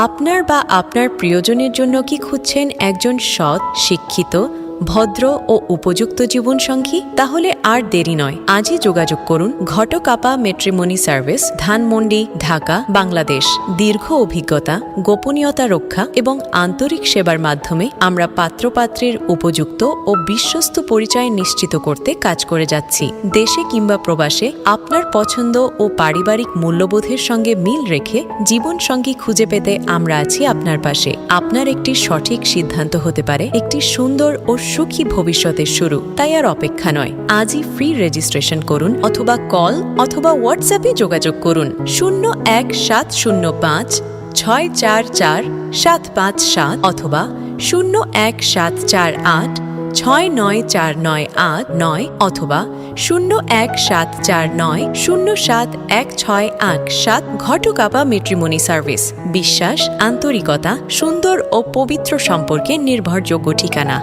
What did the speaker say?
আপনার বা আপনার প্রিয়জনের জন্য কি খুঁজছেন একজন সৎ, শিক্ষিত, ভদ্র ও উপযুক্ত জীবনসঙ্গী? তাহলে আর দেরি নয়, আজই যোগাযোগ করুন ঘটকাপা ম্যাট্রিমনি সার্ভিস, ধানমন্ডি, ঢাকা, বাংলাদেশ। দীর্ঘ অভিজ্ঞতা, গোপনীয়তা রক্ষা এবং আন্তরিক সেবার মাধ্যমে আমরা পাত্রপাত্রীর উপযুক্ত ও বিশ্বস্ত পরিচয় নিশ্চিত করতে কাজ করে যাচ্ছি। দেশে কিংবা প্রবাসে আপনার পছন্দ ও পারিবারিক মূল্যবোধের সঙ্গে মিল রেখে জীবনসঙ্গী খুঁজে পেতে আমরা আছি আপনার পাশে। আপনার একটি সঠিক সিদ্ধান্ত হতে পারে একটি সুন্দর ও সুখী ভবিষ্যতের শুরু। তাই আর অপেক্ষা নয়, আজই ফ্রি রেজিস্ট্রেশন করুন অথবা কল অথবা হোয়াটসঅ্যাপে যোগাযোগ করুন 01704 অথবা 01748 অথবা 01749071687। ঘটকাপা ম্যাট্রিমনি সার্ভিস, বিশ্বাস, আন্তরিকতা, সুন্দর ও পবিত্র সম্পর্কে নির্ভরযোগ্য ঠিকানা।